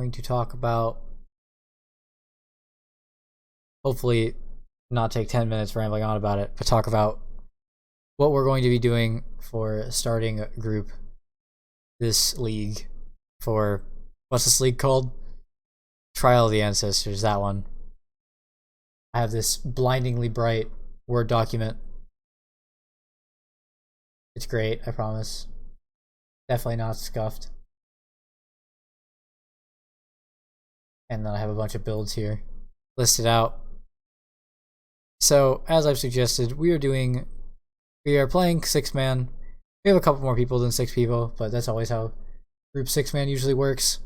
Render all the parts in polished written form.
going to talk about, hopefully not take 10 minutes rambling on about it, but talk about what we're going to be doing for starting a group this league for, what's this league called? Trial of the Ancestors, that one. I have this blindingly bright Word document. It's great, I promise. Definitely not scuffed. And then I have a bunch of builds here listed out. So, as I've suggested, we are playing 6-man. We have a couple more people than 6 people, but that's always how group 6-man usually works.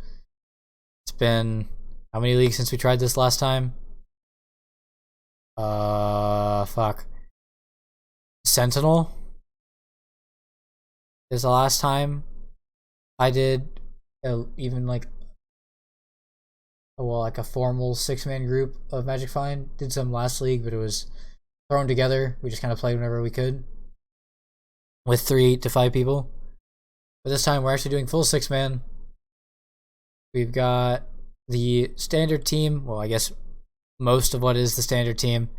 It's been how many leagues since we tried this last time? Fuck. Sentinel is the last time I did even like a formal 6-man group of Magic Find. Did some last league, but it was thrown together. We just kind of played whenever we could with 3 to 5 people. But this time we're actually doing full 6-man. We've got the standard team. Well, I guess most of what is the standard team.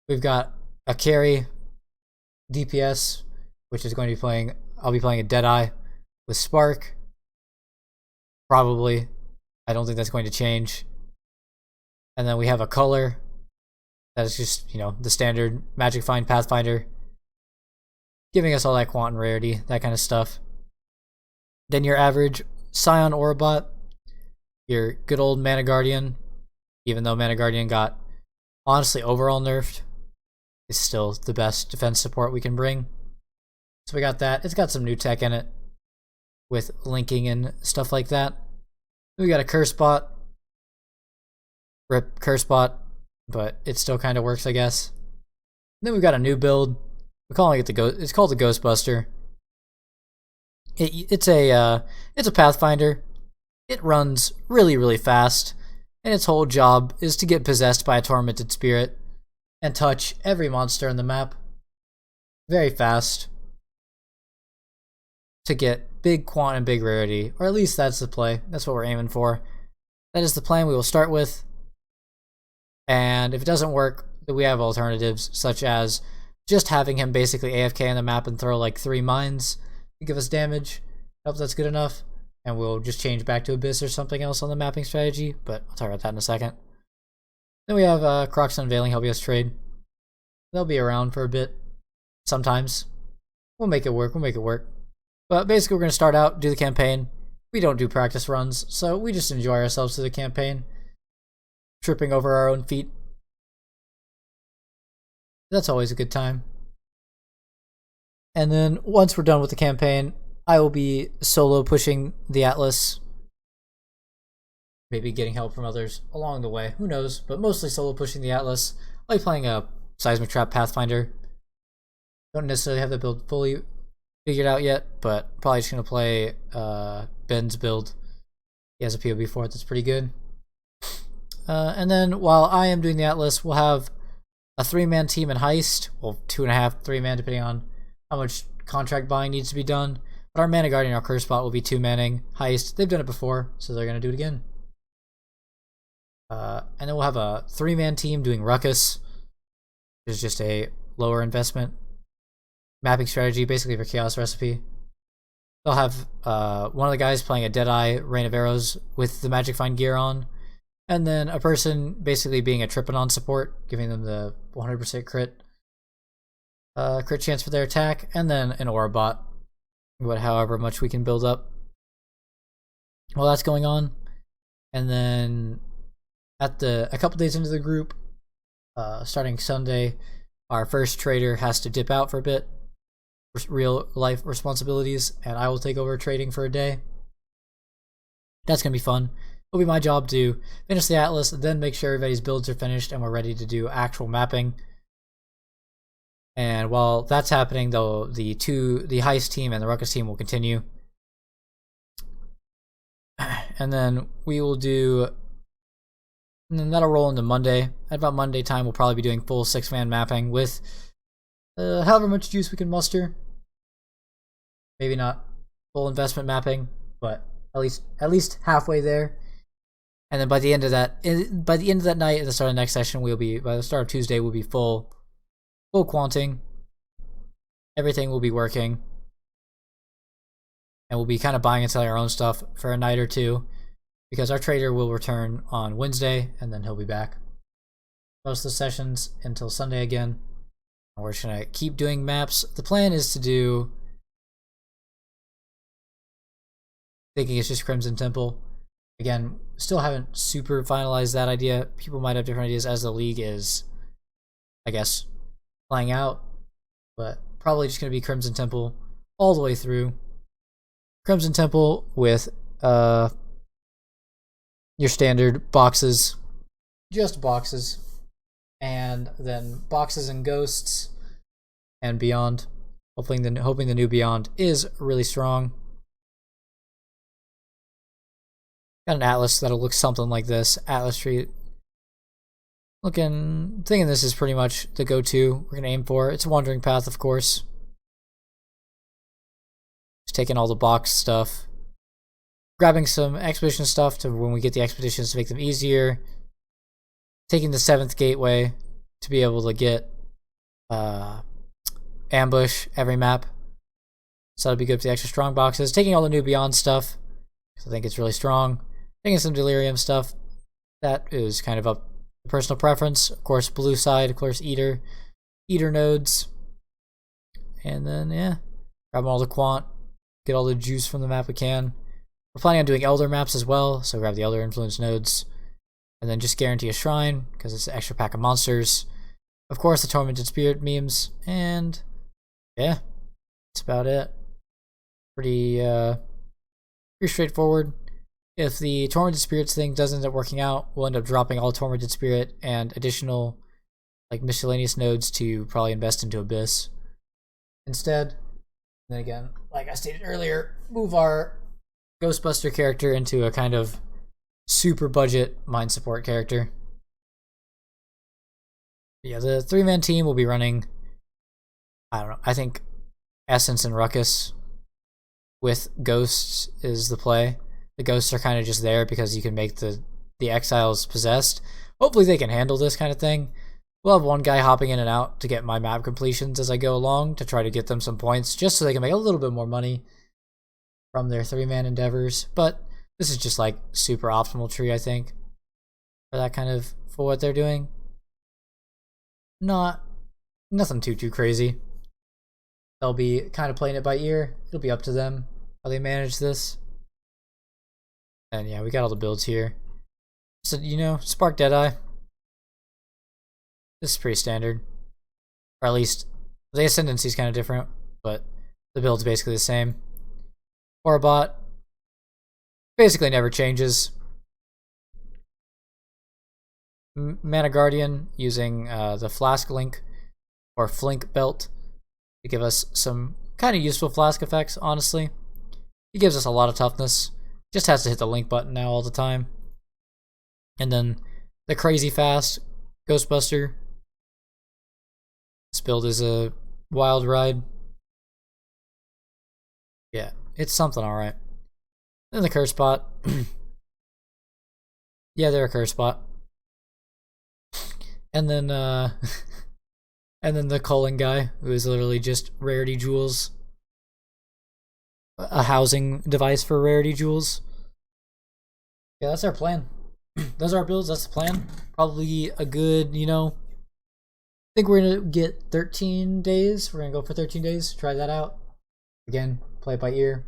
We've got a carry, DPS, which is going to be playing. I'll be playing a Deadeye with Spark. Probably. I don't think that's going to change. And then we have a color. That is just, the standard Magic Find Pathfinder. Giving us all that quant and rarity, that kind of stuff. Then your average Scion Orabot. Your good old Mana Guardian. Even though Mana Guardian got, honestly, overall nerfed, it's still the best defense support we can bring. So we got that. It's got some new tech in it with linking and stuff like that. We got a Curse Bot. Rip Curse Bot, but it still kind of works, I guess. Then we've got a new build. We're calling it it's called the Ghostbuster. It's a Pathfinder. It runs really, really fast, and its whole job is to get possessed by a tormented spirit and touch every monster in the map very fast to get big quant and big rarity, or at least that's the play. That's what we're aiming for. That is the plan we will start with, and if it doesn't work, we have alternatives, such as just having him basically AFK on the map and throw like 3 mines to give us damage. I hope that's good enough, and we'll just change back to Abyss or something else on the mapping strategy, but I'll talk about that in a second. Then we have Crocs Unveiling helping us trade. They'll be around for a bit, sometimes. We'll make it work, But basically we're going to start out, do the campaign. We don't do practice runs, so we just enjoy ourselves through the campaign. Tripping over our own feet. That's always a good time. And then once we're done with the campaign, I will be solo pushing the Atlas. Maybe getting help from others along the way, who knows, but mostly solo pushing the Atlas. I like playing a Seismic Trap Pathfinder. Don't necessarily have the build fully figured out yet, but probably just going to play Ben's build. He has a POB for it that's pretty good. And then while I am doing the Atlas, we'll have a 3-man team in Heist. Well, 2.5, 3-man, depending on how much contract buying needs to be done. But our Mana Guardian, our Curse Bot, will be 2-manning Heist. They've done it before, so they're going to do it again. And then we'll have a 3-man team doing Ruckus, which is just a lower investment mapping strategy, basically for Chaos Recipe. They'll have one of the guys playing a Deadeye Rain of Arrows with the Magic Find gear on, and then a person basically being a Tripodon support, giving them the 100% crit chance for their attack, and then an Orabot, however much we can build up while that's going on. And then a couple days into the group, starting Sunday, our first trader has to dip out for a bit, real life responsibilities, and I will take over trading for a day. That's gonna be fun. It'll be my job to finish the Atlas, then make sure everybody's builds are finished and we're ready to do actual mapping. And while that's happening, though, the Heist team and the Ruckus team will continue. And then we will do, and then that'll roll into Monday. At about Monday time, we'll probably be doing full 6-man mapping with however much juice we can muster. Maybe not full investment mapping, but at least halfway there. And then by the end of that night, at the start of the next session, by the start of Tuesday, we'll be full quanting. Everything will be working, and we'll be kind of buying and selling our own stuff for a night or two, because our trader will return on Wednesday, and then he'll be back most of the sessions until Sunday again. And we're just gonna keep doing maps. The plan is to do, thinking it's just Crimson Temple. Again, still haven't super finalized that idea. People might have different ideas as the league is, I guess, playing out, but probably just going to be Crimson Temple all the way through. Crimson Temple with your standard boxes, just boxes, and then boxes and ghosts and beyond. Hoping the new beyond is really strong. Got an atlas that'll look something like this. Atlas tree. Thinking this is pretty much the go-to we're gonna aim for. It's a wandering path, of course. Just taking all the box stuff, grabbing some expedition stuff to when we get the expeditions to make them easier. Taking the 7th gateway to be able to get ambush every map. So that'll be good for the extra strong boxes. Taking all the new beyond stuff, because I think it's really strong. Taking some delirium stuff, that is kind of up to personal preference. Of course, blue side, of course, eater nodes. And then, yeah, grab all the quant, get all the juice from the map we can. We're planning on doing elder maps as well, so grab the elder influence nodes. And then just guarantee a shrine, because it's an extra pack of monsters. Of course, the tormented spirit memes, and yeah, that's about it. Pretty straightforward. If the tormented spirits thing doesn't end up working out, we'll end up dropping all tormented spirit and additional like miscellaneous nodes to probably invest into Abyss instead. And then again, like I stated earlier, move our Ghostbuster character into a kind of super budget mind support character. Yeah, the 3-man team will be running, I don't know, I think Essence and Ruckus with Ghosts is the play. The Ghosts are kind of just there because you can make the Exiles possessed. Hopefully they can handle this kind of thing. We'll have one guy hopping in and out to get my map completions as I go along to try to get them some points, just so they can make a little bit more money from their 3-man endeavors. But this is just like super optimal tree, I think, for that kind of, for what they're doing. Nothing too crazy. They'll be kind of playing it by ear. It'll be up to them how they manage this. And yeah, we got all the builds here. So, you know, Spark Deadeye. This is pretty standard. Or at least, the Ascendancy is kind of different, but the build's basically the same. Orbot basically never changes. Mana Guardian using the Flask Link or Flink Belt to give us some kind of useful flask effects, honestly. It gives us a lot of toughness. Just has to hit the link button now all the time. And then the crazy fast Ghostbuster. This build is a wild ride. Yeah, it's something alright. Then the Curse Spot. Yeah, they're a Curse Spot. And then and then the Culling guy, who is literally just rarity jewels. A housing device for rarity jewels. Yeah, that's our plan. Those are our builds, that's the plan. Probably a good, you know, I think we're gonna get 13 days. We're gonna go for 13 days, try that out. Again, play it by ear.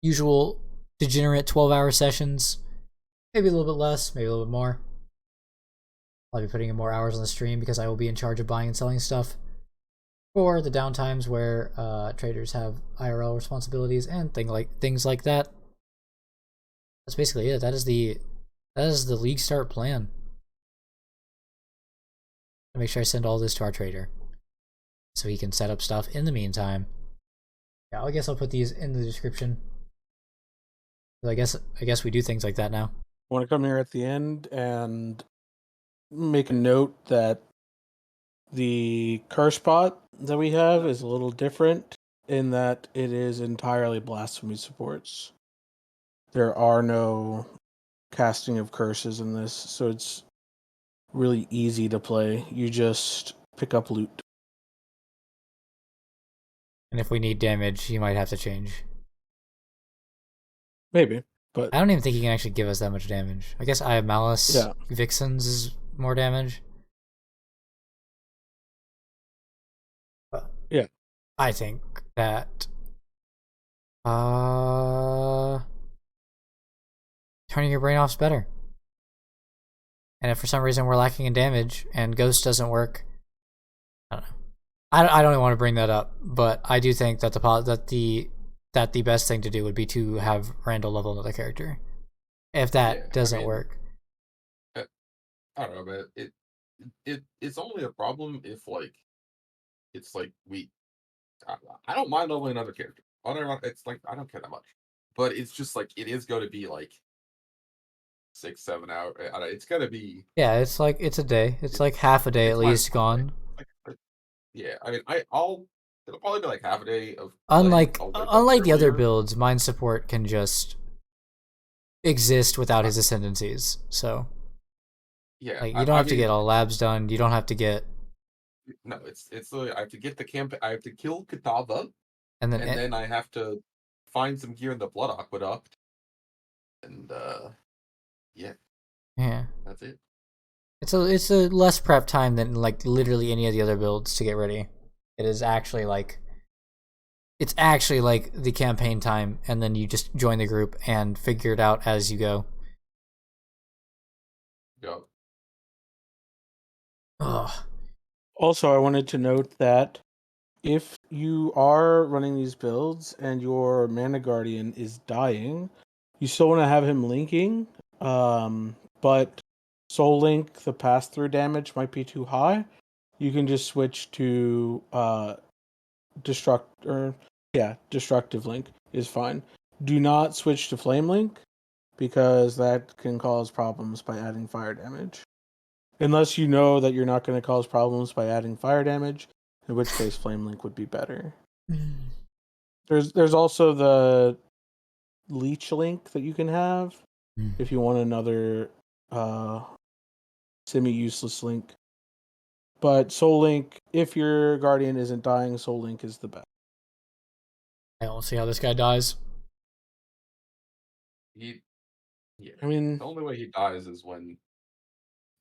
Usual degenerate 12-hour sessions. Maybe a little bit less, maybe a little bit more. I'll be putting in more hours on the stream because I will be in charge of buying and selling stuff for the downtimes where traders have IRL responsibilities and things like that. That's basically it. That is the league start plan. I'll make sure I send all this to our trader so he can set up stuff in the meantime. Yeah, I guess I'll put these in the description. I guess we do things like that now. I want to come here at the end and make a note that the curse spot that we have is a little different in that it is entirely blasphemy supports. There are no casting of curses in this, so it's really easy to play. You just pick up loot. And if we need damage, you might have to change. Maybe, but I don't even think he can actually give us that much damage. I guess I have Malice. yeah. Vixens is more damage. But Yeah. I think that turning your brain off is better. And if for some reason we're lacking in damage and Ghost doesn't work, I don't know. I don't even want to bring that up, but I do think that the best thing to do would be to have Randall level another character. If that doesn't work, I don't know, man. It's only a problem if like it's like I don't mind leveling another character. It's like I don't care that much, but it's just like it is going to be like 6-7 hours. It's gonna be yeah, it's a day. It's like half a day at it's my least gone. yeah. I mean, it'll probably be like half a day of play. Unlike I'll wake up unlike the other earlier. builds, mind support can just exist without his ascendancies. So Yeah, like you don't have to get all labs done. You don't have to get no. It's I have to get the camp. I have to kill Katava, and then and then I have to find some gear in the Blood Aqueduct, and yeah, yeah. that's it. It's a less prep time than like literally any of the other builds to get ready. It is actually like it's actually like the campaign time, and then you just join the group and figure it out as you go. Go. Ugh. Also, I wanted to note that if you are running these builds and your Mana Guardian is dying, you still want to have him linking, but Soul Link, the pass-through damage might be too high. You can just switch to Destructive Link is fine. Do not switch to Flame Link because that can cause problems by adding fire damage. Unless you know that you're not going to cause problems by adding fire damage, in which case Flame Link would be better. There's also the Leech Link that you can have if you want another semi-useless link. But Soul Link, if your Guardian isn't dying, Soul Link is the best. I don't see how this guy dies. Yeah. I mean, The only way he dies is when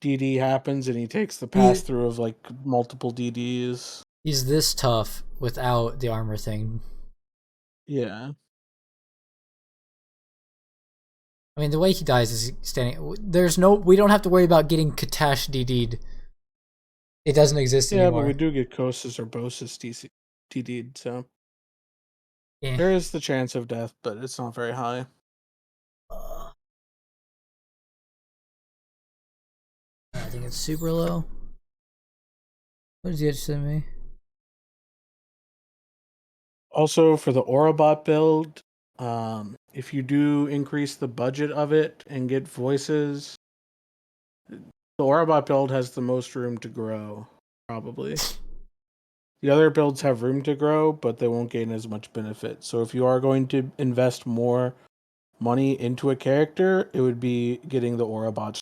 DD happens and he takes the He- pass through of like multiple DDs. He's this tough without the armor thing. Yeah. I mean, the way he dies is standing. We don't have to worry about getting Katash DD'd. It doesn't exist Yeah, anymore. but we do get Kosis or Bosis DD'd, so Yeah. there is the chance of death, but it's not very high. I think it's super low. What does he have to send me? Also, for the Aurabot build, if you do increase the budget of it and get voices, the Aurabot build has the most room to grow, probably. The other builds have room to grow, but they won't gain as much benefit. So if you are going to invest more money into a character, it would be getting the Aurabot